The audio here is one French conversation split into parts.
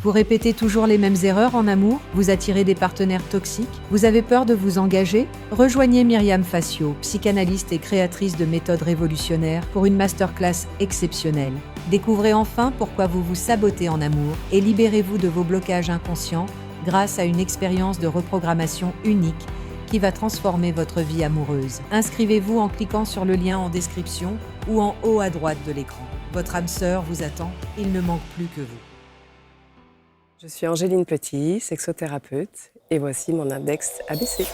Vous répétez toujours les mêmes erreurs en amour? Vous attirez des partenaires toxiques? Vous avez peur de vous engager? Rejoignez Myriam Facio, psychanalyste et créatrice de méthodes révolutionnaires, pour une masterclass exceptionnelle. Découvrez enfin pourquoi vous vous sabotez en amour et libérez-vous de vos blocages inconscients grâce à une expérience de reprogrammation unique qui va transformer votre vie amoureuse. Inscrivez-vous en cliquant sur le lien en description ou en haut à droite de l'écran. Votre âme sœur vous attend, il ne manque plus que vous. Je suis Angéline Petit, sexothérapeute, et voici mon index ABC.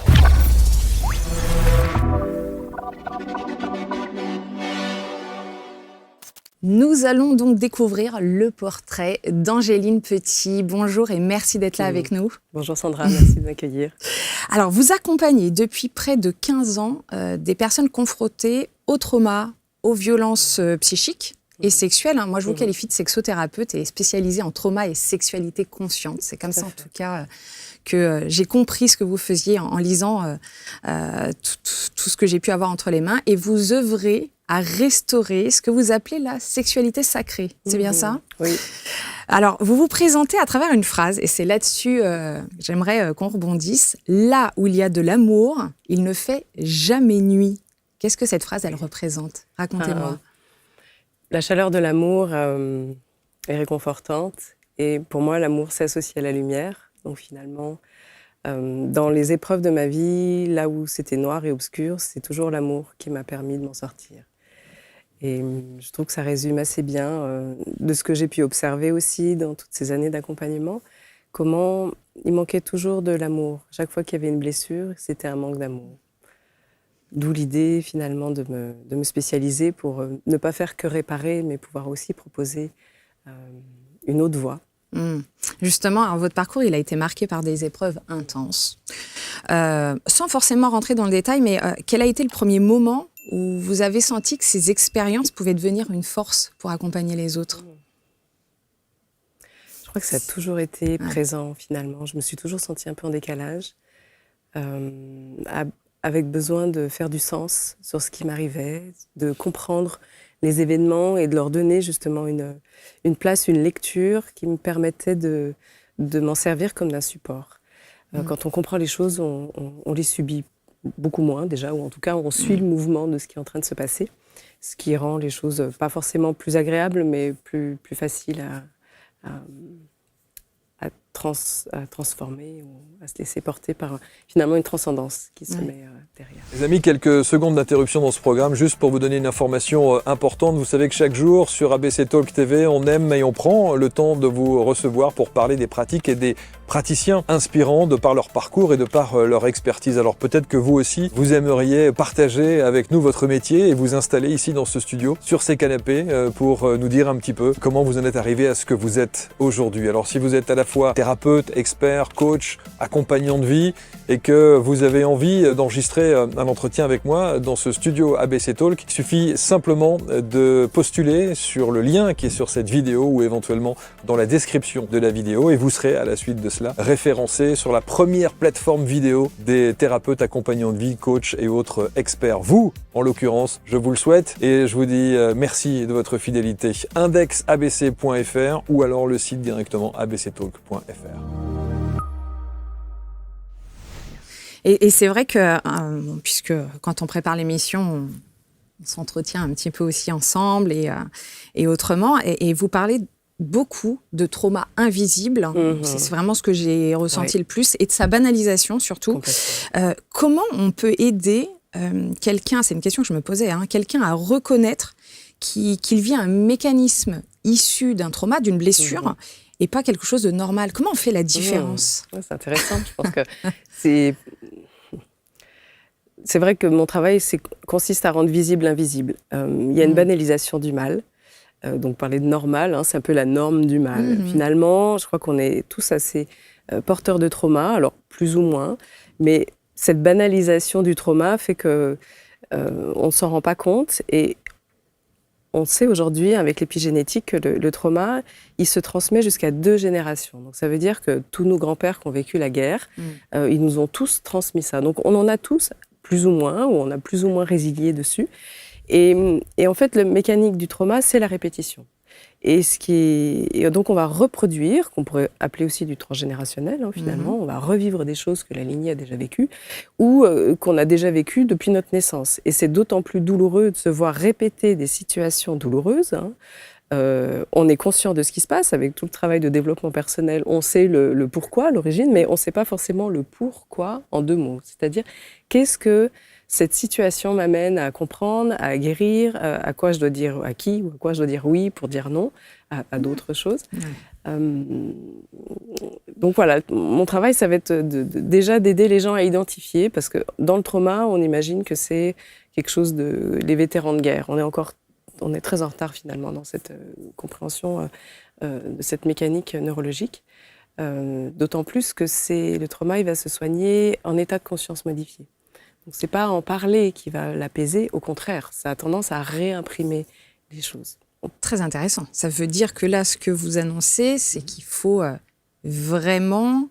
Nous allons donc découvrir le portrait d'Angéline Petit. Bonjour et merci d'être là avec nous. Bonjour Sandra, merci de m'accueillir. Alors, vous accompagnez depuis près de 15 ans des personnes confrontées au trauma, aux violences psychiques et sexuelles. Moi, je vous qualifie de sexothérapeute et spécialisée en trauma et sexualité consciente. C'est comme ça, en tout cas, que j'ai compris ce que vous faisiez en lisant tout ce que j'ai pu avoir entre les mains. Et vous œuvrez à restaurer ce que vous appelez la sexualité sacrée. C'est bien ça? Oui. Alors, vous vous présentez à travers une phrase, et c'est là-dessus j'aimerais qu'on rebondisse. Là où il y a de l'amour, il ne fait jamais nuit. Qu'est-ce que cette phrase, elle représente? Racontez-moi. La chaleur de l'amour est réconfortante. Et pour moi, l'amour s'associe à la lumière. Donc finalement, dans les épreuves de ma vie, là où c'était noir et obscur, c'est toujours l'amour qui m'a permis de m'en sortir. Et je trouve que ça résume assez bien de ce que j'ai pu observer aussi dans toutes ces années d'accompagnement, comment il manquait toujours de l'amour. Chaque fois qu'il y avait une blessure, c'était un manque d'amour. D'où l'idée finalement de me spécialiser pour ne pas faire que réparer, mais pouvoir aussi proposer une autre voie. Justement, alors, votre parcours, il a été marqué par des épreuves intenses. Sans forcément rentrer dans le détail, mais quel a été le premier moment où vous avez senti que ces expériences pouvaient devenir une force pour accompagner les autres? Je crois que ça a toujours été présent finalement. Je me suis toujours sentie un peu en décalage, avec besoin de faire du sens sur ce qui m'arrivait, de comprendre les événements et de leur donner justement une place, une lecture qui me permettait de m'en servir comme d'un support. Quand on comprend les choses, on les subit beaucoup moins déjà, ou en tout cas on suit le mouvement de ce qui est en train de se passer, ce qui rend les choses pas forcément plus agréables, mais plus faciles à transformer ou à se laisser porter par finalement une transcendance qui se met derrière. Les amis, quelques secondes d'interruption dans ce programme, juste pour vous donner une information importante. Vous savez que chaque jour sur ABC Talk TV, on aime et on prend le temps de vous recevoir pour parler des pratiques et des praticiens inspirants de par leur parcours et de par leur expertise. Alors peut-être que vous aussi, vous aimeriez partager avec nous votre métier et vous installer ici dans ce studio, sur ces canapés, pour nous dire un petit peu comment vous en êtes arrivé à ce que vous êtes aujourd'hui. Alors si vous êtes à la fois thérapeute, expert, coach, accompagnant de vie et que vous avez envie d'enregistrer un entretien avec moi dans ce studio ABC Talk, il suffit simplement de postuler sur le lien qui est sur cette vidéo ou éventuellement dans la description de la vidéo et vous serez à la suite de cela référencé sur la première plateforme vidéo des thérapeutes accompagnants de vie, coachs et autres experts. Vous, en l'occurrence, je vous le souhaite et je vous dis merci de votre fidélité. indexabc.fr ou alors le site directement abctalk.fr. Et c'est vrai que, puisque quand on prépare l'émission, on s'entretient un petit peu aussi ensemble et autrement, et vous parlez beaucoup de trauma invisible, c'est vraiment ce que j'ai ressenti le plus, et de sa banalisation surtout. Comment on peut aider quelqu'un, c'est une question que je me posais, quelqu'un à reconnaître qu'il vit un mécanisme issu d'un trauma, d'une blessure, et pas quelque chose de normal? Comment on fait la différence? C'est intéressant, je pense que c'est vrai que mon travail consiste à rendre visible l'invisible. Il y a une banalisation du mal. Donc parler de normal, c'est un peu la norme du mal. Finalement, je crois qu'on est tous assez porteurs de trauma, alors plus ou moins, mais cette banalisation du trauma fait que on ne s'en rend pas compte, et on sait aujourd'hui avec l'épigénétique que le trauma, il se transmet jusqu'à 2 générations. Donc ça veut dire que tous nos grands-pères qui ont vécu la guerre, ils nous ont tous transmis ça. Donc on en a tous plus ou moins, ou on a plus ou moins résilié dessus. Et en fait, le mécanique du trauma, c'est la répétition. Et donc on va reproduire, qu'on pourrait appeler aussi du transgénérationnel finalement, on va revivre des choses que la lignée a déjà vécues ou qu'on a déjà vécues depuis notre naissance. Et c'est d'autant plus douloureux de se voir répéter des situations douloureuses. On est conscient de ce qui se passe avec tout le travail de développement personnel. On sait le pourquoi, l'origine, mais on ne sait pas forcément le pourquoi en 2 mots. C'est-à-dire, qu'est-ce que cette situation m'amène à comprendre, à guérir, à quoi je dois dire à qui, ou à quoi je dois dire oui pour dire non, à d'autres choses. Donc voilà, mon travail, ça va être déjà d'aider les gens à identifier, parce que dans le trauma, on imagine que c'est quelque chose de les vétérans de guerre. On est très en retard finalement dans cette compréhension de cette mécanique neurologique. D'autant plus que le trauma, il va se soigner en état de conscience modifié. Donc c'est pas en parler qui va l'apaiser, au contraire, ça a tendance à réimprimer les choses. Très intéressant. Ça veut dire que là, ce que vous annoncez, c'est qu'il faut vraiment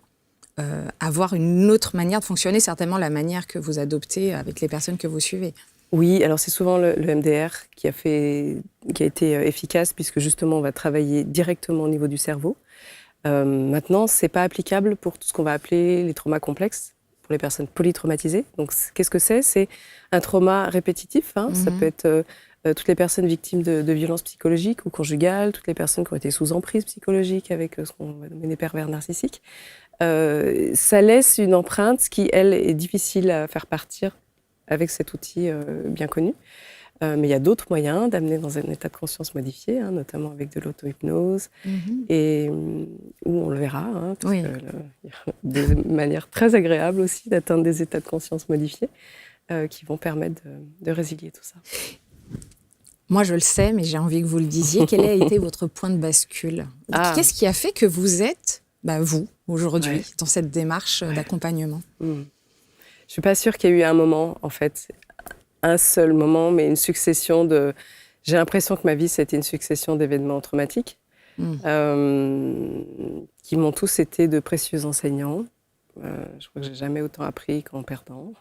avoir une autre manière de fonctionner, certainement la manière que vous adoptez avec les personnes que vous suivez. Oui, alors c'est souvent le MDR qui a été efficace, puisque justement on va travailler directement au niveau du cerveau. Maintenant, c'est pas applicable pour tout ce qu'on va appeler les traumas complexes, pour les personnes polytraumatisées. Donc qu'est-ce que c'est ? C'est un trauma répétitif, Ça peut être toutes les personnes victimes de violences psychologiques ou conjugales, toutes les personnes qui ont été sous emprise psychologique avec ce qu'on va nommer des pervers narcissiques. Ça laisse une empreinte qui, elle, est difficile à faire partir avec cet outil bien connu. Mais il y a d'autres moyens d'amener dans un état de conscience modifié, notamment avec de l'auto-hypnose, et où on le verra, parce qu'il y a des manières très agréables aussi d'atteindre des états de conscience modifiés qui vont permettre de résilier tout ça. Moi, je le sais, mais j'ai envie que vous le disiez. Quel a été votre point de bascule ? Qu'est-ce qui a fait que vous êtes, vous, aujourd'hui, dans cette démarche d'accompagnement ? Je ne suis pas sûre qu'il y ait eu un moment, en fait, un seul moment, mais une succession de... J'ai l'impression que ma vie, c'était une succession d'événements traumatiques qui m'ont tous été de précieux enseignants. Je crois que j'ai jamais autant appris qu'en perdant.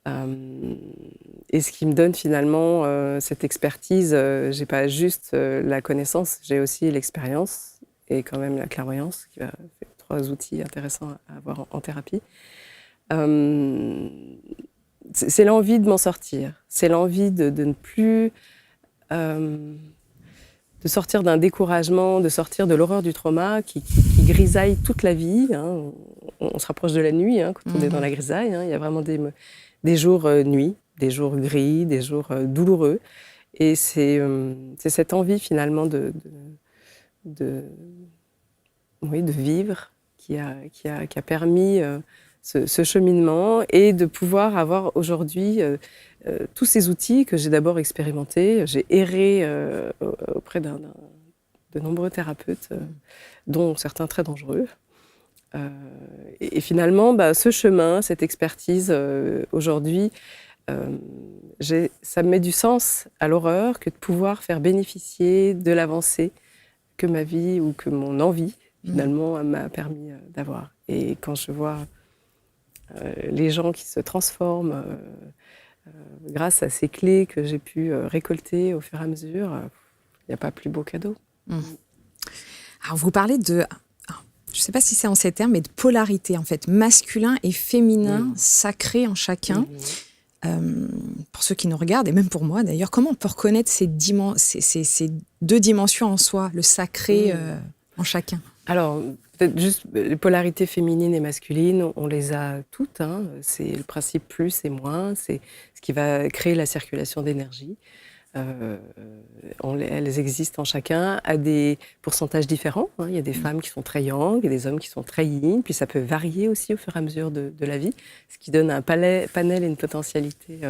Et ce qui me donne finalement cette expertise, j'ai pas juste la connaissance, j'ai aussi l'expérience et quand même la clairvoyance, qui va faire 3 outils intéressants à avoir en thérapie. C'est l'envie de m'en sortir, c'est l'envie de ne plus... de sortir d'un découragement, de sortir de l'horreur du trauma qui grisaille toute la vie. On se rapproche de la nuit quand on est dans la grisaille. Il y a vraiment des jours nuits, des jours gris, des jours douloureux. Et c'est cette envie finalement de vivre qui a permis ce cheminement et de pouvoir avoir aujourd'hui tous ces outils que j'ai d'abord expérimentés. J'ai erré auprès de nombreux thérapeutes, dont certains très dangereux. Et finalement, ce chemin, cette expertise, aujourd'hui, ça me met du sens à l'horreur que de pouvoir faire bénéficier de l'avancée que ma vie ou que mon envie, finalement, m'a permis d'avoir. Et quand je vois les gens qui se transforment grâce à ces clés que j'ai pu récolter au fur et à mesure, il n'y a pas plus beau cadeau. Alors, vous parlez de... Je ne sais pas si c'est en ces termes, mais de polarité, en fait, masculin et féminin, sacré en chacun. Pour ceux qui nous regardent, et même pour moi d'ailleurs, comment on peut reconnaître ces 2 dimensions en soi, le sacré en chacun ? Alors, peut-être juste les polarités féminines et masculines, on les a toutes. C'est le principe plus et moins, c'est ce qui va créer la circulation d'énergie. Elles existent en chacun à des pourcentages différents. Il y a des femmes qui sont très yang, il y a des hommes qui sont très yin, puis ça peut varier aussi au fur et à mesure de la vie, ce qui donne un panel et une potentialité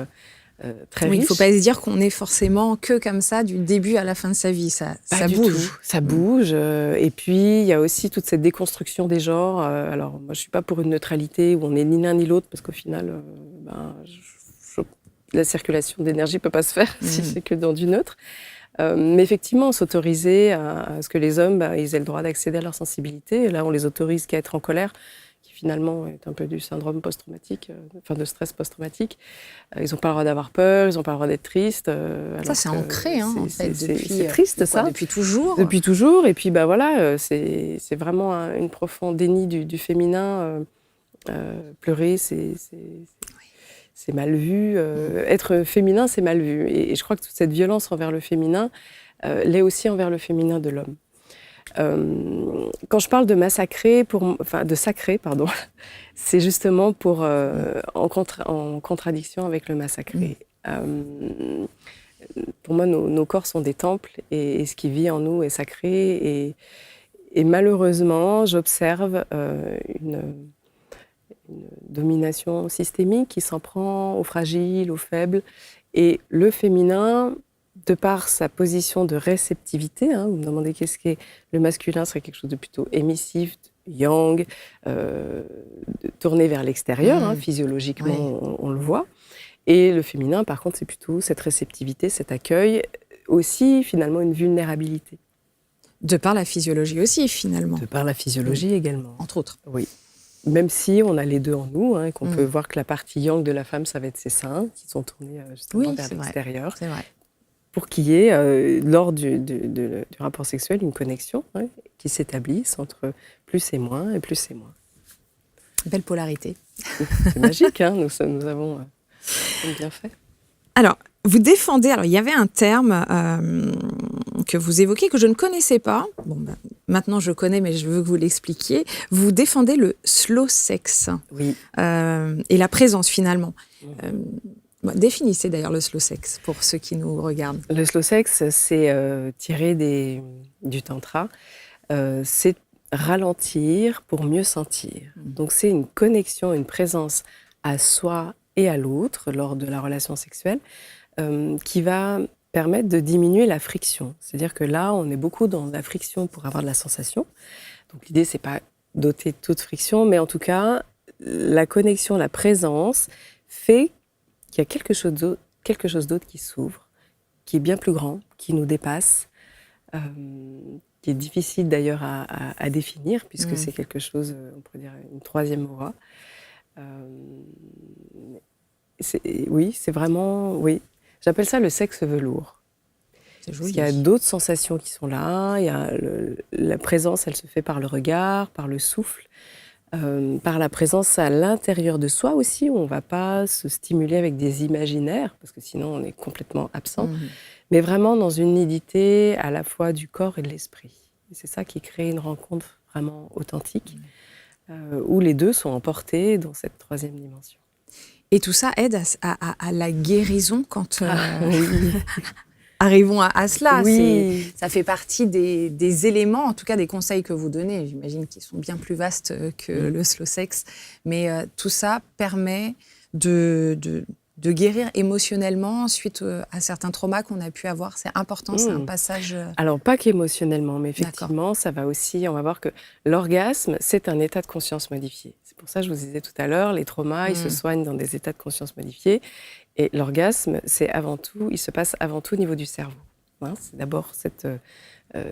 très riche. Il ne faut pas se dire qu'on est forcément que comme ça du début à la fin de sa vie, ça bouge. Ça bouge, et puis il y a aussi toute cette déconstruction des genres. Alors moi je ne suis pas pour une neutralité où on n'est ni l'un ni l'autre, parce qu'au final... la circulation d'énergie ne peut pas se faire si c'est que dans du neutre. Mais effectivement, s'autoriser à ce que les hommes ils aient le droit d'accéder à leur sensibilité. Et là, on les autorise qu'à être en colère. qui finalement est un peu du syndrome post-traumatique, de stress post-traumatique. Ils n'ont pas le droit d'avoir peur, ils n'ont pas le droit d'être tristes. Ça, c'est ancré, en fait, depuis... C'est triste, ça. Depuis toujours. Depuis toujours. Et puis, c'est vraiment une profonde déni du féminin. Pleurer, c'est mal vu. Être féminin, c'est mal vu. Et je crois que toute cette violence envers le féminin l'est aussi envers le féminin de l'homme. Quand je parle de massacrer, de sacrer, pardon, c'est justement en contradiction avec le massacrer. Pour moi, nos corps sont des temples et ce qui vit en nous est sacré. Et malheureusement, j'observe une domination systémique qui s'en prend aux fragiles, aux faibles. Et le féminin, de par sa position de réceptivité, vous me demandez qu'est-ce qu'est le masculin, serait quelque chose de plutôt émissif, yang, tourné vers l'extérieur, physiologiquement, on le voit. Et le féminin, par contre, c'est plutôt cette réceptivité, cet accueil, aussi finalement une vulnérabilité. De par la physiologie aussi, finalement. De par la physiologie également. Entre autres. Oui. Même si on a les deux en nous, et qu'on peut voir que la partie yang de la femme, ça va être ses seins, qui sont tournés justement vers l'extérieur. C'est vrai. Pour qu'il y ait, lors du rapport sexuel, une connexion qui s'établisse entre plus et moins. Belle polarité. C'est magique, nous avons bien fait. Alors, vous défendez, il y avait un terme que vous évoquez, que je ne connaissais pas. Maintenant je connais, mais je veux que vous l'expliquiez. Vous défendez le slow sex. Oui. Et la présence, finalement. Définissez d'ailleurs le slow sex pour ceux qui nous regardent. Le slow sex, c'est tiré du tantra. C'est ralentir pour mieux sentir. Donc c'est une connexion, une présence à soi et à l'autre lors de la relation sexuelle qui va permettre de diminuer la friction. C'est-à-dire que là, on est beaucoup dans la friction pour avoir de la sensation. Donc l'idée, c'est pas d'ôter toute friction, mais en tout cas, la connexion, la présence fait qu'il y a quelque chose d'autre qui s'ouvre, qui est bien plus grand, qui nous dépasse, qui est difficile d'ailleurs à définir, puisque c'est quelque chose, on pourrait dire, une troisième aura. C'est vraiment, j'appelle ça le sexe velours. C'est joli. Parce qu'il y a d'autres sensations qui sont là, il y a la présence, elle se fait par le regard, par le souffle, par la présence à l'intérieur de soi aussi, où on ne va pas se stimuler avec des imaginaires, parce que sinon on est complètement absent, mais vraiment dans une nudité à la fois du corps et de l'esprit. Et c'est ça qui crée une rencontre vraiment authentique, où les deux sont emportés dans cette troisième dimension. Et tout ça aide à la guérison quand... Arrivons à cela. Oui. Ça fait partie des éléments, en tout cas des conseils que vous donnez, j'imagine qu'ils sont bien plus vastes que le slow sex, mais tout ça permet de guérir émotionnellement suite à certains traumas qu'on a pu avoir. C'est important, c'est un passage... Alors, pas qu'émotionnellement, mais effectivement, ça va aussi, on va voir que l'orgasme, c'est un état de conscience modifié. C'est pour ça que je vous disais tout à l'heure, les traumas, ils se soignent dans des états de conscience modifiés. Et l'orgasme, il se passe avant tout au niveau du cerveau. C'est d'abord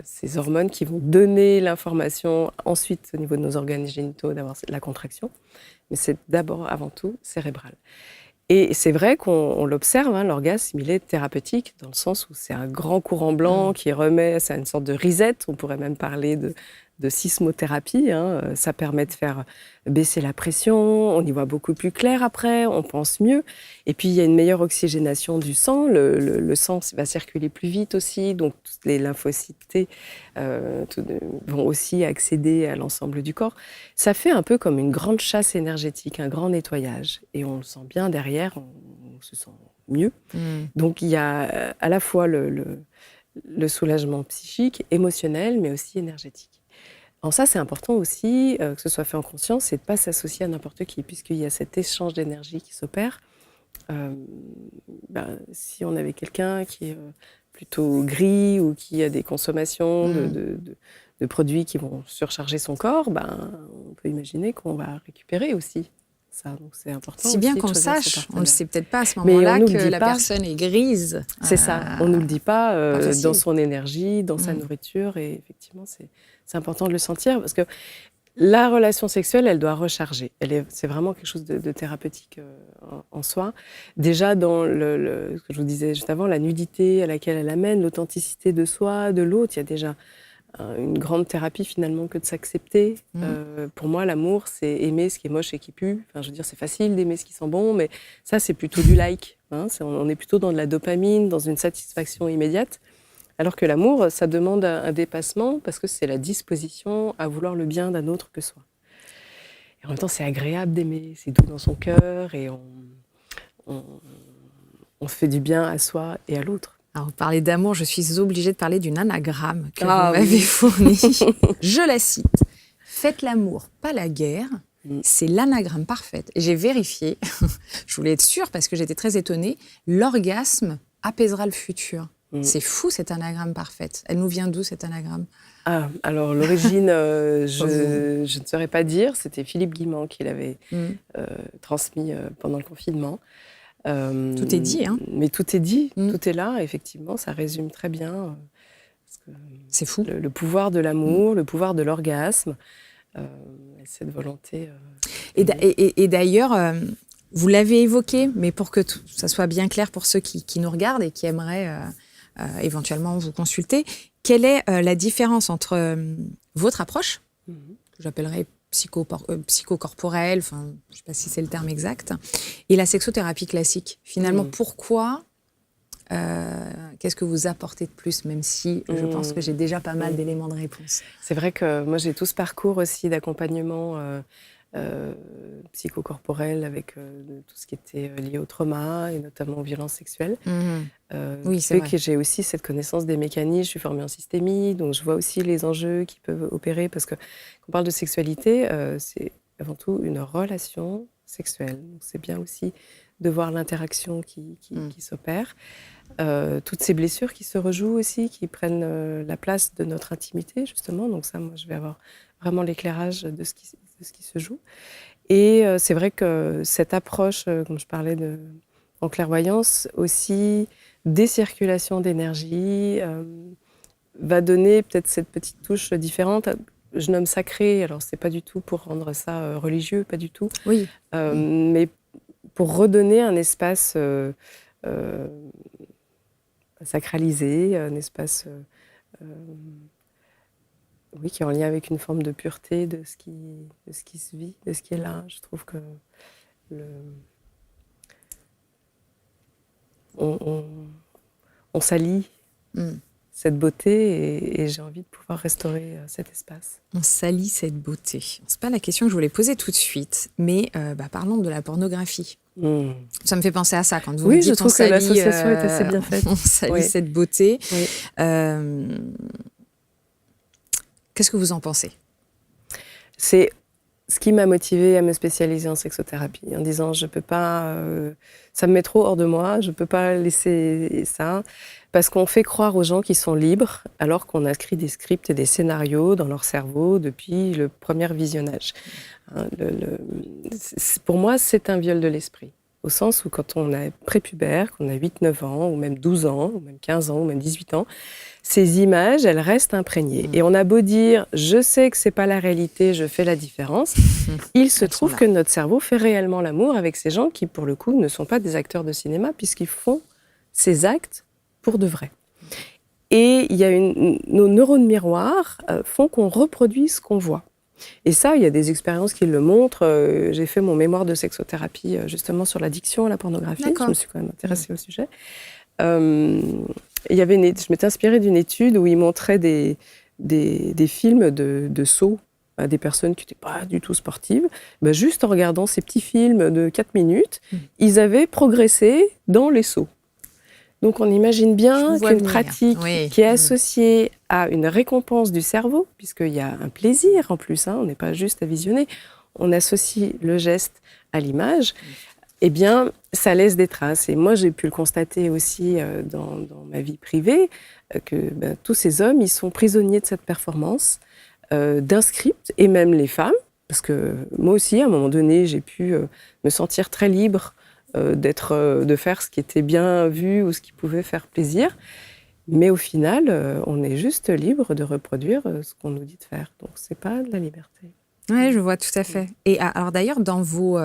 ces hormones qui vont donner l'information, ensuite au niveau de nos organes génitaux, d'avoir la contraction. Mais c'est d'abord, avant tout, cérébral. Et c'est vrai qu'on l'observe, l'orgasme, il est thérapeutique, dans le sens où c'est un grand courant blanc qui remet, c'est une sorte de reset, on pourrait même parler de sismothérapie. Ça permet de faire baisser la pression, on y voit beaucoup plus clair après, on pense mieux. Et puis, il y a une meilleure oxygénation du sang, le sang va circuler plus vite aussi, donc toutes les lymphocytes vont aussi accéder à l'ensemble du corps. Ça fait un peu comme une grande chasse énergétique, un grand nettoyage. Et on le sent bien derrière, on se sent mieux. Donc, il y a à la fois le soulagement psychique, émotionnel, mais aussi énergétique. Alors ça, c'est important aussi, que ce soit fait en conscience, et de ne pas s'associer à n'importe qui, puisqu'il y a cet échange d'énergie qui s'opère. Si on avait quelqu'un qui est plutôt gris ou qui a des consommations de produits qui vont surcharger son corps, on peut imaginer qu'on va récupérer aussi ça. Donc c'est important. Si bien qu'on le sache, on ne le sait peut-être pas à ce moment-là que la personne est grise. C'est ça, on ne nous le dit pas dans son énergie, dans sa nourriture, et effectivement, c'est important de le sentir, parce que La relation sexuelle, elle doit recharger. C'est vraiment quelque chose de thérapeutique en soi. Déjà, dans ce que je vous disais juste avant, la nudité à laquelle elle amène, l'authenticité de soi, de l'autre, il y a déjà une grande thérapie finalement que de s'accepter. Pour moi, l'amour, c'est aimer ce qui est moche et qui pue. Enfin, je veux dire, c'est facile d'aimer ce qui sent bon, mais ça, c'est plutôt du like. On est plutôt dans de la dopamine, dans une satisfaction immédiate. Alors que l'amour, ça demande un dépassement parce que c'est la disposition à vouloir le bien d'un autre que soi. Et en même temps, c'est agréable d'aimer, c'est doux dans son cœur et on fait du bien à soi et à l'autre. Alors, vous parlez d'amour, je suis obligée de parler d'une anagramme que vous m'avez fournie. Je la cite. « Faites l'amour, pas la guerre ». C'est l'anagramme parfaite. Et j'ai vérifié, je voulais être sûre parce que j'étais très étonnée, l'orgasme apaisera le futur. C'est fou, cette anagramme parfaite. Elle nous vient d'où, cette anagramme ? Alors, l'origine, je ne saurais pas dire. C'était Philippe Guimand qui l'avait transmis pendant le confinement. Tout est dit, hein ? Mais tout est dit, tout est là, effectivement. Ça résume très bien c'est fou. Le pouvoir de l'amour, le pouvoir de l'orgasme, cette volonté. Et d'ailleurs... vous l'avez évoqué, mais pour que ça soit bien clair pour ceux qui nous regardent et qui aimeraient éventuellement vous consulter, quelle est la différence entre votre approche, que j'appellerais psychocorporelle, je ne sais pas si c'est le terme exact, et la sexothérapie classique ? Finalement, pourquoi qu'est-ce que vous apportez de plus, même si je pense que j'ai déjà pas mal d'éléments de réponse ? C'est vrai que moi, j'ai tout ce parcours aussi d'accompagnement psychocorporel avec tout ce qui était lié au trauma et notamment aux violences sexuelles. Oui, c'est vrai. Que j'ai aussi cette connaissance des mécanismes. Je suis formée en systémie, donc je vois aussi les enjeux qui peuvent opérer parce que quand on parle de sexualité, c'est avant tout une relation sexuelle. Donc c'est bien aussi de voir l'interaction qui s'opère. Toutes ces blessures qui se rejouent aussi, qui prennent la place de notre intimité, justement. Donc ça, moi, je vais avoir vraiment l'éclairage de ce qui se joue. Et c'est vrai que cette approche, comme je parlais en clairvoyance, aussi des circulations d'énergie, va donner peut-être cette petite touche différente. Je nomme sacré, alors c'est pas du tout pour rendre ça religieux, pas du tout. Oui. Mais pour redonner un espace sacralisé, un espace qui est en lien avec une forme de pureté de ce qui se vit, de ce qui est là. Je trouve que on s'allie cette beauté et j'ai envie de pouvoir restaurer cet espace. On salit cette beauté. C'est pas la question que je voulais poser tout de suite, mais parlons de la pornographie. Ça me fait penser à ça quand vous me dites je trouve que l'association est assez bien faite. On salit cette beauté. Oui. Qu'est-ce que vous en pensez ? C'est ce qui m'a motivée à me spécialiser en sexothérapie, en disant je peux pas, ça me met trop hors de moi, je peux pas laisser ça, parce qu'on fait croire aux gens qu'ils sont libres, alors qu'on a écrit des scripts et des scénarios dans leur cerveau depuis le premier visionnage. Pour moi, c'est un viol de l'esprit, au sens où quand on est prépubère, qu'on a 8-9 ans, ou même 12 ans, ou même 15 ans, ou même 18 ans, ces images, elles restent imprégnées. Et on a beau dire, je sais que c'est pas la réalité, je fais la différence, il se trouve que notre cerveau fait réellement l'amour avec ces gens qui, pour le coup, ne sont pas des acteurs de cinéma, puisqu'ils font ces actes pour de vrai. Et il y a nos neurones miroirs font qu'on reproduit ce qu'on voit. Et ça, il y a des expériences qui le montrent. J'ai fait mon mémoire de sexothérapie justement sur l'addiction à la pornographie. D'accord. Je me suis quand même intéressée au sujet. Je m'étais inspirée d'une étude où ils montraient des films de sauts à des personnes qui n'étaient pas du tout sportives. Juste en regardant ces petits films de 4 minutes, ils avaient progressé dans les sauts. Donc on imagine bien qu'une pratique qui est associée à une récompense du cerveau, puisqu'il y a un plaisir en plus, on n'est pas juste à visionner, on associe le geste à l'image, eh bien, ça laisse des traces. Et moi, j'ai pu le constater aussi dans ma vie privée, que tous ces hommes, ils sont prisonniers de cette performance, d'un script, et même les femmes, parce que moi aussi, à un moment donné, j'ai pu me sentir très libre de faire ce qui était bien vu ou ce qui pouvait faire plaisir. Mais au final, on est juste libre de reproduire ce qu'on nous dit de faire. Donc, c'est pas de la liberté. Oui, je vois tout à fait. Et alors d'ailleurs, dans vos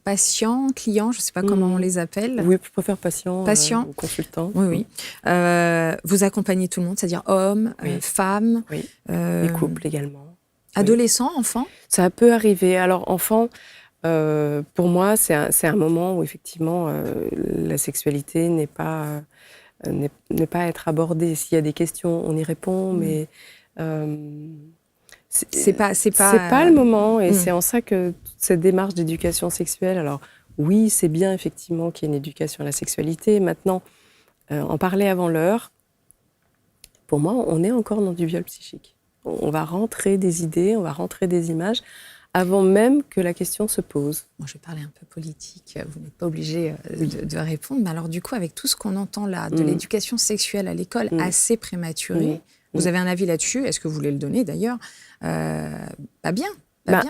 patients, clients, je ne sais pas comment on les appelle. Oui, je préfère patients, Patients. consultants. Oui, oui. Vous accompagnez tout le monde, c'est-à-dire hommes, femmes. Oui, les couples également. Adolescents, enfants? Ça peut arriver. Alors, enfants, pour moi, c'est un moment où effectivement la sexualité n'est pas être abordée. S'il y a des questions, on y répond, mais c'est pas le moment. Et c'est en ça que toute cette démarche d'éducation sexuelle. Alors oui, c'est bien effectivement qu'il y ait une éducation à la sexualité. Maintenant, en parler avant l'heure, pour moi, on est encore dans du viol psychique. On va rentrer des idées, on va rentrer des images avant même que la question se pose. Moi, je vais parler un peu politique, vous n'êtes pas obligé de répondre, mais alors du coup, avec tout ce qu'on entend là, de l'éducation sexuelle à l'école assez prématurée, vous avez un avis là-dessus? Est-ce que vous voulez le donner d'ailleurs? Pas bien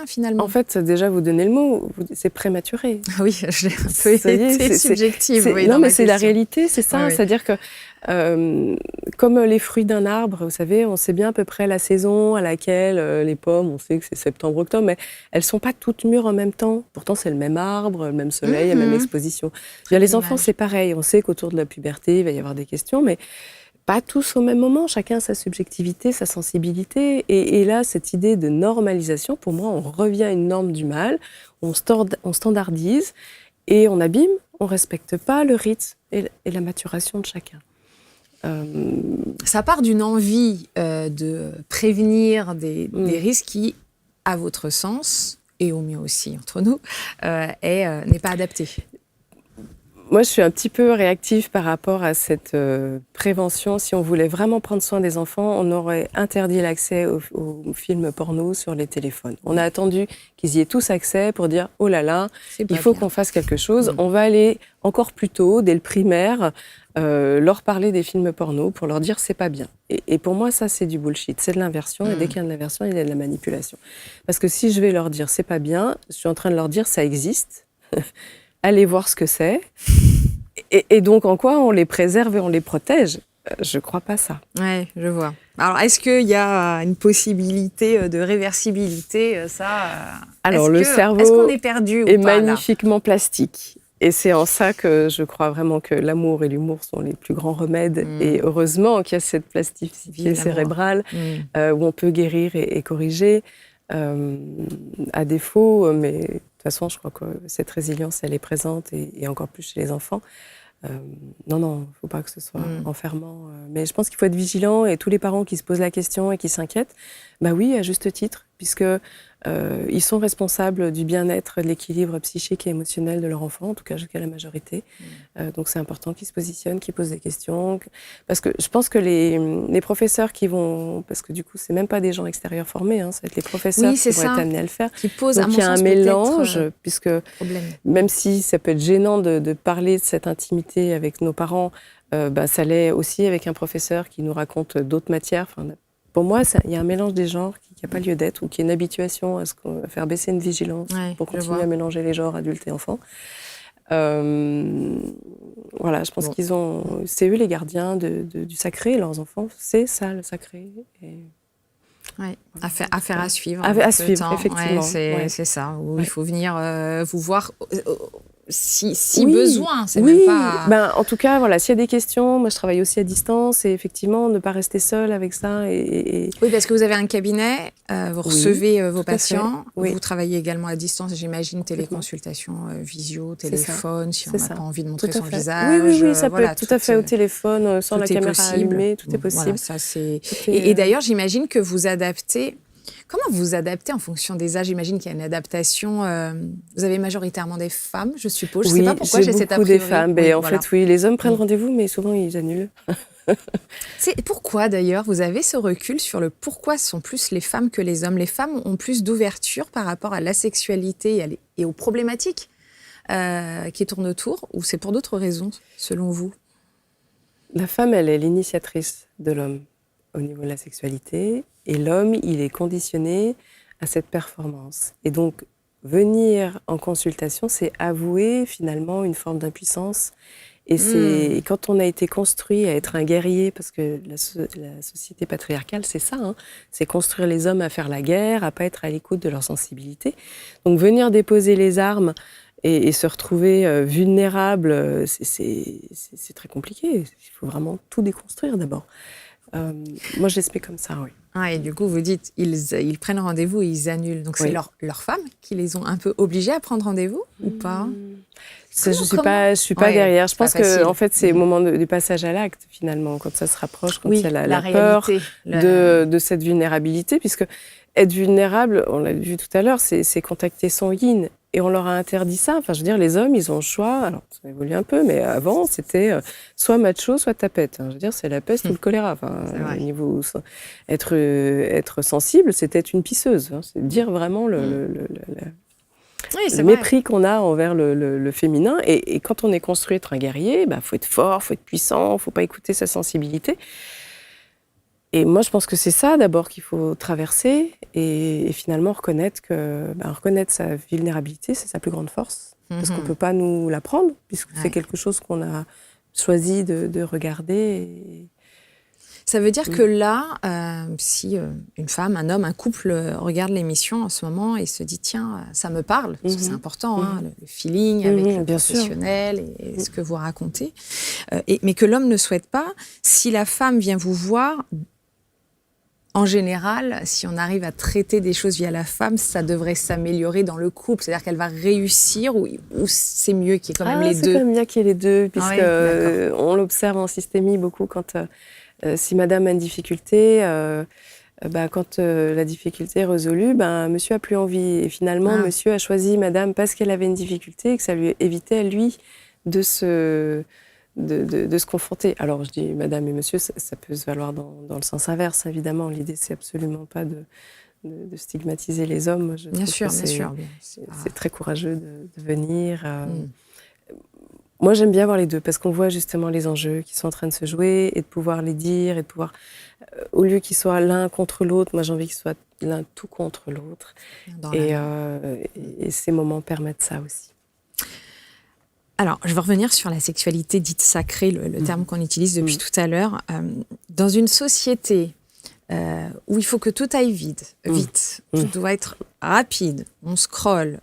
finalement. En fait, déjà, vous donnez le mot, c'est prématuré. Oui, j'ai un peu été subjective. Non, mais c'est la réalité, c'est ça. C'est-à-dire que, comme les fruits d'un arbre, vous savez, on sait bien à peu près la saison à laquelle les pommes, on sait que c'est septembre-octobre, mais elles ne sont pas toutes mûres en même temps. Pourtant, c'est le même arbre, le même soleil, la même exposition. Les enfants, c'est pareil. On sait qu'autour de la puberté, il va y avoir des questions, mais pas tous au même moment, chacun a sa subjectivité, sa sensibilité. Et là, cette idée de normalisation, pour moi, on revient à une norme du mal, on standardise et on abîme, on ne respecte pas le rythme et la maturation de chacun. Ça part d'une envie de prévenir des risques qui, à votre sens, et au mien aussi entre nous, n'est pas adapté. Moi, je suis un petit peu réactive par rapport à cette prévention. Si on voulait vraiment prendre soin des enfants, on aurait interdit l'accès aux films porno sur les téléphones. On a attendu qu'ils y aient tous accès pour dire « Oh là là, il faut qu'on fasse quelque chose ». On va aller encore plus tôt, dès le primaire, leur parler des films porno pour leur dire « c'est pas bien ». Et pour moi, ça, c'est du bullshit. C'est de l'inversion. Et dès qu'il y a de l'inversion, il y a de la manipulation. Parce que si je vais leur dire « c'est pas bien », je suis en train de leur dire « ça existe ». Allez voir ce que c'est. Et donc, en quoi on les préserve et on les protège? Je ne crois pas ça. Oui, je vois. Alors, est-ce qu'il y a une possibilité de réversibilité, Alors, le cerveau est-ce qu'on est perdu ou est pas, magnifiquement plastique. Et c'est en ça que je crois vraiment que l'amour et l'humour sont les plus grands remèdes. Et heureusement qu'il y a cette plasticité cérébrale où on peut guérir et corriger. À défaut, mais de toute façon, je crois que cette résilience, elle est présente et encore plus chez les enfants. Non, il ne faut pas que ce soit enfermant. Mais je pense qu'il faut être vigilant et tous les parents qui se posent la question et qui s'inquiètent, bah oui, à juste titre, puisque ils sont responsables du bien-être, de l'équilibre psychique et émotionnel de leur enfant, en tout cas jusqu'à la majorité. Donc c'est important qu'ils se positionnent, qu'ils posent des questions. Parce que je pense que les professeurs qui vont... Parce que du coup, c'est même pas des gens extérieurs formés, ça va être les professeurs qui vont être amenés à le faire. Qui pose, donc il y a un mélange, puisque problème. Même si ça peut être gênant de parler de cette intimité avec nos parents, ça l'est aussi avec un professeur qui nous raconte d'autres matières. Pour moi, il y a un mélange des genres qui n'a pas lieu d'être ou qui est une habituation à faire baisser une vigilance pour continuer à mélanger les genres adultes et enfants. Voilà, je pense c'est eux les gardiens du sacré. Leurs enfants, c'est ça le sacré. Oui, affaire à suivre. À suivre, effectivement. C'est ça, où il faut venir vous voir si besoin. C'est même pas... en tout cas, voilà, s'il y a des questions, moi je travaille aussi à distance et effectivement, ne pas rester seule avec ça. Oui, parce que vous avez un cabinet, vous recevez vos patients, vous travaillez également à distance, j'imagine, téléconsultation, visio, téléphone, si on n'a pas envie de montrer son visage. Oui, ça peut être tout à fait au téléphone, sans la caméra allumée, tout est possible. Voilà, et d'ailleurs, j'imagine que vous adaptez... Comment vous vous adaptez en fonction des âges? J'imagine qu'il y a une adaptation. Vous avez majoritairement des femmes, je suppose. Je ne sais pas pourquoi j'ai cette a priori. Beaucoup des femmes. En fait, oui, les hommes prennent rendez-vous, mais souvent, ils annulent. Pourquoi, d'ailleurs, vous avez ce recul sur le pourquoi ce sont plus les femmes que les hommes? Les femmes ont plus d'ouverture par rapport à la sexualité et aux problématiques qui tournent autour, ou c'est pour d'autres raisons, selon vous? La femme, elle est l'initiatrice de l'homme au niveau de la sexualité. Et l'homme, il est conditionné à cette performance. Et donc, venir en consultation, c'est avouer finalement une forme d'impuissance Et quand on a été construit à être un guerrier, parce que la société patriarcale, c'est ça, hein, c'est construire les hommes à faire la guerre, à pas être à l'écoute de leur sensibilité. Donc venir déposer les armes et se retrouver vulnérable, c'est très compliqué. Il faut vraiment tout déconstruire d'abord. Moi, je l'explique comme ça, oui. Ah, et du coup, vous dites, ils prennent rendez-vous et ils annulent. Donc, c'est leurs femmes qui les ont un peu obligés à prendre rendez-vous ou pas? Je suis pas derrière. Je pense que en fait, c'est au moment du passage à l'acte, finalement, quand ça se rapproche, quand il y a la peur de cette vulnérabilité, puisque être vulnérable, on l'a vu tout à l'heure, c'est contacter son yin. Et on leur a interdit ça. Enfin, je veux dire, les hommes, ils ont le choix. Alors, ça évolue un peu, mais avant, c'était soit macho, soit tapette. Je veux dire, c'est la peste ou le choléra. Enfin, au niveau être sensible, c'était une pisseuse. C'est dire vraiment le mépris qu'on a envers le féminin. Et quand on est construit être un guerrier, faut être fort, faut être puissant, faut pas écouter sa sensibilité. Et moi, je pense que c'est ça d'abord qu'il faut traverser et finalement reconnaître sa vulnérabilité, c'est sa plus grande force. Parce qu'on ne peut pas nous l'apprendre, puisque c'est quelque chose qu'on a choisi de regarder. Ça veut dire que là, si une femme, un homme, un couple regarde l'émission en ce moment et se dit « Tiens, ça me parle », parce que c'est important, hein, le feeling avec le professionnel et ce que vous racontez, mais que l'homme ne souhaite pas, si la femme vient vous voir, en général, si on arrive à traiter des choses via la femme, ça devrait s'améliorer dans le couple. C'est-à-dire qu'elle va réussir ou c'est mieux qu'il y ait quand même les deux? C'est quand même bien qu'il y ait les deux, puisque on l'observe en systémie beaucoup quand si madame a une difficulté, quand la difficulté est résolue, monsieur a plus envie. Et finalement, monsieur a choisi madame parce qu'elle avait une difficulté et que ça lui évitait, lui, de se confronter. Alors, je dis madame et monsieur, ça peut se valoir dans le sens inverse, évidemment. L'idée, c'est absolument pas de stigmatiser les hommes. Moi, bien sûr. C'est très courageux de venir. Moi, j'aime bien voir les deux, parce qu'on voit justement les enjeux qui sont en train de se jouer et de pouvoir les dire, et de pouvoir, au lieu qu'ils soient l'un contre l'autre, moi, j'ai envie qu'ils soient l'un tout contre l'autre. Et ces moments permettent ça aussi. Alors, je vais revenir sur la sexualité dite sacrée, le terme qu'on utilise depuis tout à l'heure. Dans une société où il faut que tout aille vite, tout doit être rapide, on scrolle,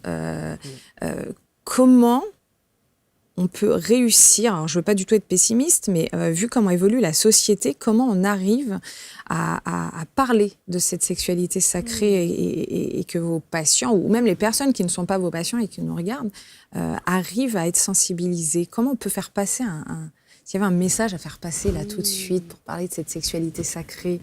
comment on peut réussir, alors je ne veux pas du tout être pessimiste, mais vu comment évolue la société, comment on arrive à parler de cette sexualité sacrée et que vos patients, ou même les personnes qui ne sont pas vos patients et qui nous regardent, arrivent à être sensibilisés? Comment on peut faire passer s'il y avait un message à faire passer là tout de suite pour parler de cette sexualité sacrée?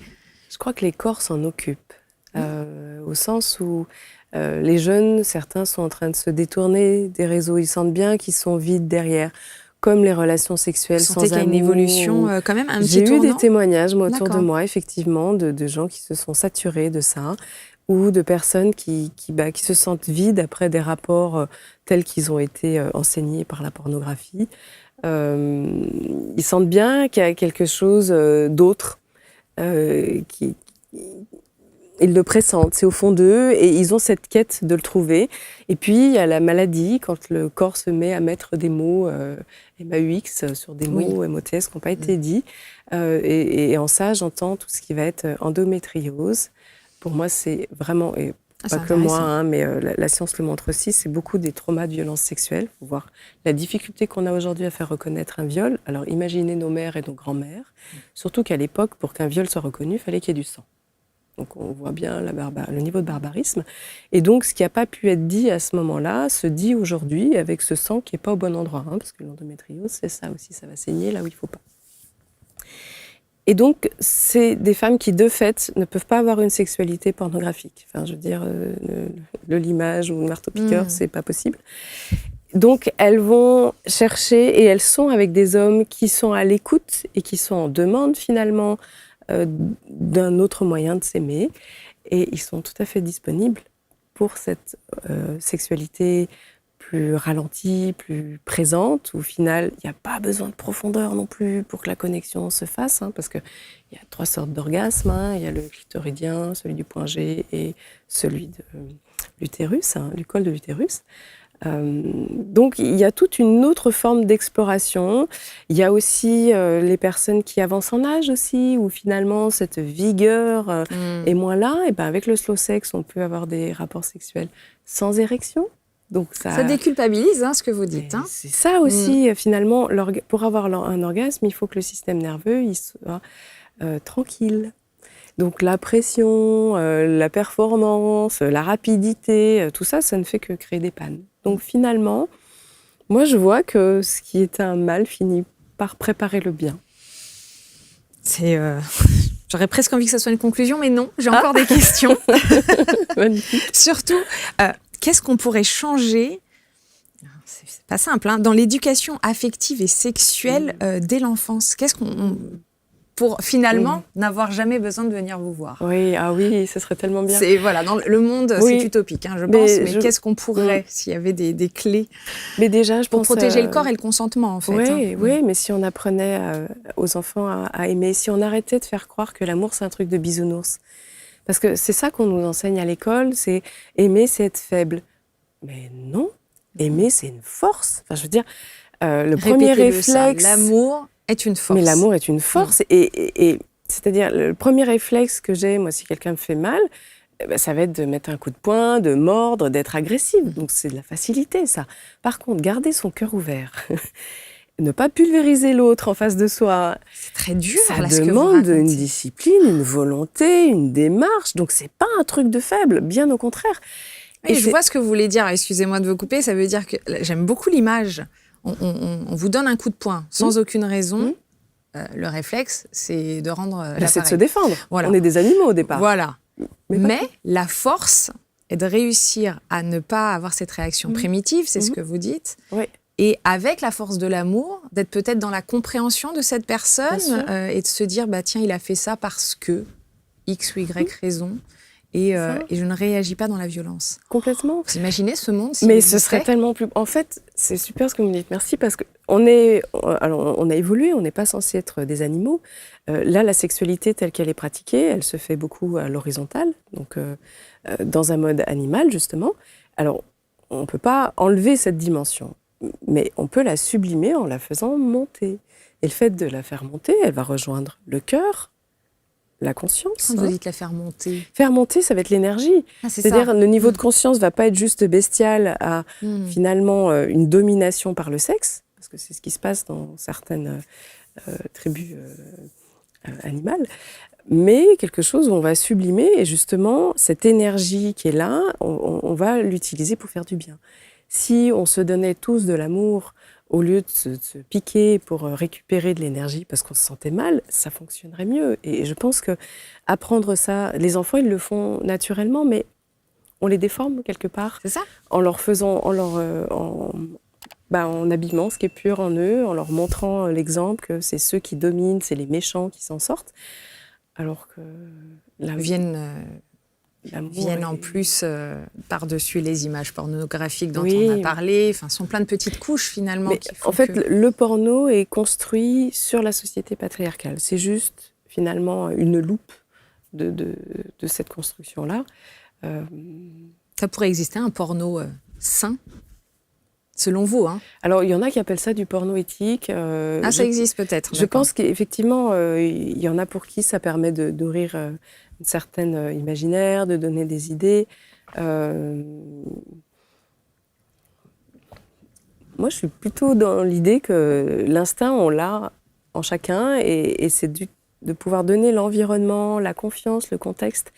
Je crois que les corps s'en occupent, au sens où les jeunes, certains sont en train de se détourner des réseaux. Ils sentent bien qu'ils sont vides derrière, comme les relations sexuelles sans amour. Vous sentez qu'il y a une évolution quand même, un petit tournant? J'ai eu des témoignages autour de moi, effectivement, de gens qui se sont saturés de ça, ou de personnes qui se sentent vides après des rapports tels qu'ils ont été enseignés par la pornographie. Ils sentent bien qu'il y a quelque chose d'autre ils le pressentent, c'est au fond d'eux et ils ont cette quête de le trouver. Et puis, il y a la maladie, quand le corps se met à mettre des mots MAUX sur des mots MOTS qui n'ont pas été dits. Et en ça, j'entends tout ce qui va être endométriose. Pour moi, c'est vraiment, et pas que moi, mais la science le montre aussi, c'est beaucoup des traumas de violences sexuelles. Il faut voir la difficulté qu'on a aujourd'hui à faire reconnaître un viol. Alors, imaginez nos mères et nos grands-mères. Surtout qu'à l'époque, pour qu'un viol soit reconnu, il fallait qu'il y ait du sang. Donc on voit bien le niveau de barbarisme. Et donc ce qui n'a pas pu être dit à ce moment-là se dit aujourd'hui avec ce sang qui n'est pas au bon endroit. Parce que l'endométriose, c'est ça aussi, ça va saigner là où il ne faut pas. Et donc c'est des femmes qui de fait ne peuvent pas avoir une sexualité pornographique. Enfin je veux dire, le limage ou le marteau-piqueur, c'est pas possible. Donc elles vont chercher et elles sont avec des hommes qui sont à l'écoute et qui sont en demande finalement d'un autre moyen de s'aimer. Et ils sont tout à fait disponibles pour cette sexualité plus ralentie, plus présente, où au final, il n'y a pas besoin de profondeur non plus pour que la connexion se fasse, parce qu'il y a 3 sortes d'orgasmes. Il y a le clitoridien, celui du point G et celui de l'utérus, du col de l'utérus. Donc, il y a toute une autre forme d'exploration. Il y a aussi les personnes qui avancent en âge aussi, où finalement, cette vigueur est moins là. Et ben, avec le slow sex, on peut avoir des rapports sexuels sans érection. Donc ça déculpabilise, ce que vous dites. C'est ça aussi, finalement. Pour avoir un orgasme, il faut que le système nerveux il soit tranquille. Donc la pression, la performance, la rapidité, tout ça, ça ne fait que créer des pannes. Donc finalement, moi je vois que ce qui est un mal finit par préparer le bien. J'aurais presque envie que ça soit une conclusion, mais non, j'ai encore des questions. Surtout, qu'est-ce qu'on pourrait changer, c'est pas simple, dans l'éducation affective et sexuelle dès l'enfance? Qu'est-ce qu'on... pour finalement n'avoir jamais besoin de venir vous voir. Oui, ce serait tellement bien. Voilà, dans le monde, c'est utopique, je pense, mais qu'est-ce qu'on pourrait, s'il y avait des clés pour protéger le corps et le consentement, en fait. Oui, mais si on apprenait aux enfants à aimer, si on arrêtait de faire croire que l'amour, c'est un truc de bisounours. Parce que c'est ça qu'on nous enseigne à l'école, c'est aimer, c'est être faible. Mais non, aimer, c'est une force. Enfin, je veux dire, le premier réflexe... L'amour est une force. Mais l'amour est une force. Et c'est-à-dire, le premier réflexe que j'ai, moi, si quelqu'un me fait mal, ça va être de mettre un coup de poing, de mordre, d'être agressive. Donc, c'est de la facilité, ça. Par contre, garder son cœur ouvert, ne pas pulvériser l'autre en face de soi, c'est très dur. Ça demande une discipline, une volonté, une démarche. Donc, c'est pas un truc de faible, bien au contraire. Et je vois ce que vous voulez dire. Excusez-moi de vous couper. Ça veut dire que j'aime beaucoup l'image. On vous donne un coup de poing sans aucune raison. Le réflexe, c'est de rendre l'appareil. C'est de se défendre. Voilà. On est des animaux au départ. Voilà. Mais la force est de réussir à ne pas avoir cette réaction primitive, c'est ce que vous dites. Oui. Et avec la force de l'amour, d'être peut-être dans la compréhension de cette personne et de se dire, tiens, il a fait ça parce que X ou Y raison. Et je ne réagis pas dans la violence. Complètement. Vous imaginez ce monde Mais ce serait tellement plus... En fait, c'est super ce que vous me dites. Merci, parce qu'on a évolué, on n'est pas censé être des animaux. Là, la sexualité telle qu'elle est pratiquée, elle se fait beaucoup à l'horizontale, donc dans un mode animal, justement. Alors, on ne peut pas enlever cette dimension, mais on peut la sublimer en la faisant monter. Et le fait de la faire monter, elle va rejoindre le cœur, la conscience. Quand vous dites la faire monter. Faire monter, ça va être l'énergie. C'est-à-dire, le niveau de conscience ne va pas être juste bestial à finalement une domination par le sexe, parce que c'est ce qui se passe dans certaines tribus animales, mais quelque chose où on va sublimer, et justement, cette énergie qui est là, on va l'utiliser pour faire du bien. Si on se donnait tous de l'amour, au lieu de se piquer pour récupérer de l'énergie parce qu'on se sentait mal, ça fonctionnerait mieux. Et je pense que apprendre ça, les enfants, ils le font naturellement, mais on les déforme quelque part. C'est ça. En leur faisant, en abîmant ce qui est pur en eux, en leur montrant l'exemple que c'est ceux qui dominent, c'est les méchants qui s'en sortent. Alors que viennent en plus par-dessus les images pornographiques dont on a parlé. Enfin, sont plein de petites couches finalement. En fait, le porno est construit sur la société patriarcale. C'est juste finalement une loupe de cette construction-là. Ça pourrait exister un porno sain, selon vous, Alors, il y en a qui appellent ça du porno éthique. Ça existe peut-être. Je pense qu'effectivement, il y en a pour qui ça permet de nourrir une certaine imaginaire, de donner des idées. Moi, je suis plutôt dans l'idée que l'instinct, on l'a en chacun, et c'est de pouvoir donner l'environnement, la confiance, le contexte,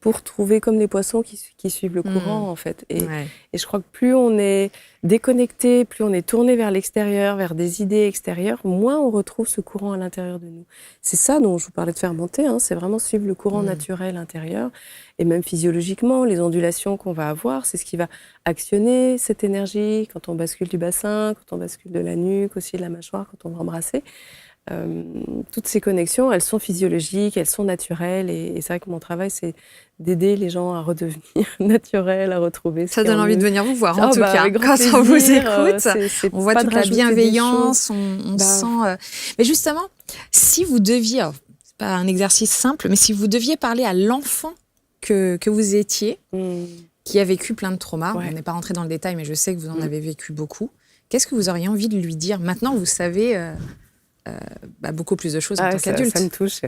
pour trouver comme les poissons qui suivent le courant, en fait. Et je crois que plus on est déconnecté, plus on est tourné vers l'extérieur, vers des idées extérieures, moins on retrouve ce courant à l'intérieur de nous. C'est ça dont je vous parlais de faire monter, c'est vraiment suivre le courant naturel intérieur. Et même physiologiquement, les ondulations qu'on va avoir, c'est ce qui va actionner cette énergie quand on bascule du bassin, quand on bascule de la nuque, aussi de la mâchoire, quand on va embrasser. Toutes ces connexions, elles sont physiologiques, elles sont naturelles, et c'est vrai que mon travail, c'est d'aider les gens à redevenir naturels, à retrouver. Ça donne envie de venir vous voir, en tout cas, quand on vous écoute. On voit toute la bienveillance, on sent... Mais justement, si vous deviez, c'est pas un exercice simple, mais si vous deviez parler à l'enfant que vous étiez, qui a vécu plein de traumas. Ouais. On n'est pas rentré dans le détail, mais je sais que vous en avez vécu beaucoup. Qu'est-ce que vous auriez envie de lui dire? Maintenant, vous savez beaucoup plus de choses en tant qu'adulte. Ça me touche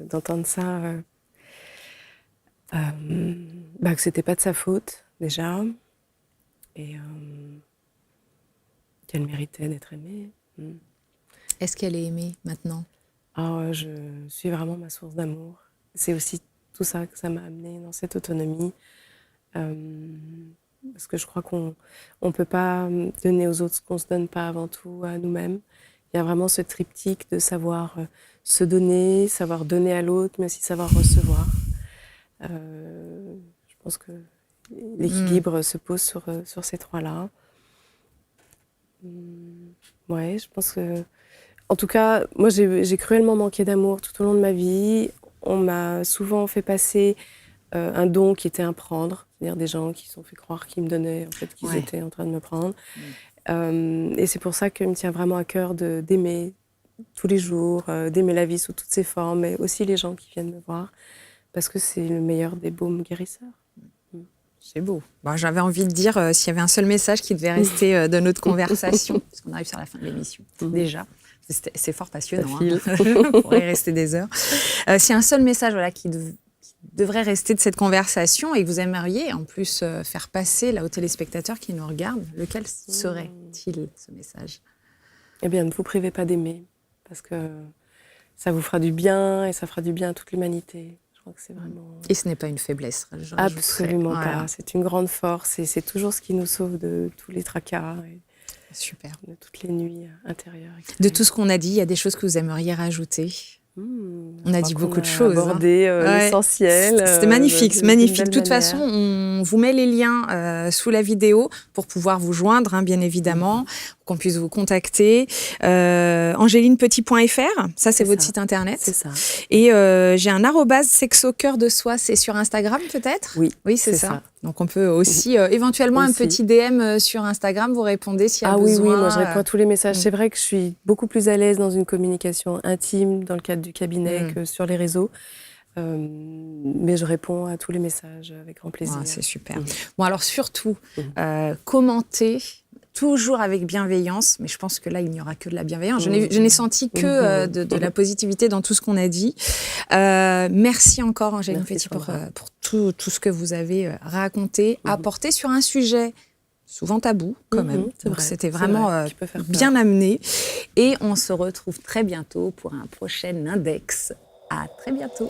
d'entendre ça. Que c'était pas de sa faute, déjà. Et qu'elle méritait d'être aimée. Est-ce qu'elle est aimée maintenant? Je suis vraiment ma source d'amour. C'est aussi tout ça que ça m'a amenée dans cette autonomie. Parce que je crois qu'on ne peut pas donner aux autres ce qu'on ne se donne pas avant tout à nous-mêmes. Il y a vraiment ce triptyque de savoir se donner, savoir donner à l'autre, mais aussi savoir recevoir. Je pense que l'équilibre se pose sur ces trois-là. Ouais, je pense que... En tout cas, moi, j'ai cruellement manqué d'amour tout au long de ma vie. On m'a souvent fait passer un don qui était un prendre, c'est-à-dire des gens qui se sont fait croire qu'ils me donnaient, en fait, qu'ils étaient en train de me prendre. Et c'est pour ça qu'il me tient vraiment à cœur d'aimer tous les jours, d'aimer la vie sous toutes ses formes, mais aussi les gens qui viennent me voir, parce que c'est le meilleur des baumes guérisseurs. C'est beau. J'avais envie de dire, s'il y avait un seul message qui devait rester de notre conversation, parce qu'on arrive sur la fin de l'émission, déjà. C'est fort passionnant, on pourrait y rester des heures. S'il y a un seul message qui devrait rester de cette conversation et que vous aimeriez en plus faire passer là, aux téléspectateurs qui nous regardent, lequel serait-il ce message? Eh bien, ne vous privez pas d'aimer, parce que ça vous fera du bien et ça fera du bien à toute l'humanité. Je crois que c'est vraiment... Et ce n'est pas une faiblesse. Absolument pas. C'est une grande force et c'est toujours ce qui nous sauve de tous les tracas. Super. De toutes les nuits intérieures. De tout ce qu'on a dit, il y a des choses que vous aimeriez rajouter? On a dit beaucoup de choses. Abordé l'essentiel. C'était magnifique, c'est magnifique. De toute manière. façon, on vous met les liens sous la vidéo pour pouvoir vous joindre, bien évidemment, qu'on puisse vous contacter. angelinepetit.fr, ça c'est votre site internet. C'est ça. Et j'ai un @sexo-cœur de soi, c'est sur Instagram peut-être? Oui, c'est ça. Donc on peut aussi éventuellement un petit DM sur Instagram, vous répondez s'il y a besoin. Oui, moi je réponds à tous les messages. C'est vrai que je suis beaucoup plus à l'aise dans une communication intime dans le cadre du cabinet que sur les réseaux. Mais je réponds à tous les messages avec grand plaisir. C'est super. Bon, alors surtout, commentez toujours avec bienveillance, mais je pense que là, il n'y aura que de la bienveillance. Je n'ai senti que de la positivité dans tout ce qu'on a dit. Merci encore, Angéline Petit, pour tout ce que vous avez raconté, apporté sur un sujet souvent tabou, quand même. Donc, c'était vraiment bien amené. Et on se retrouve très bientôt pour un prochain Index. À très bientôt.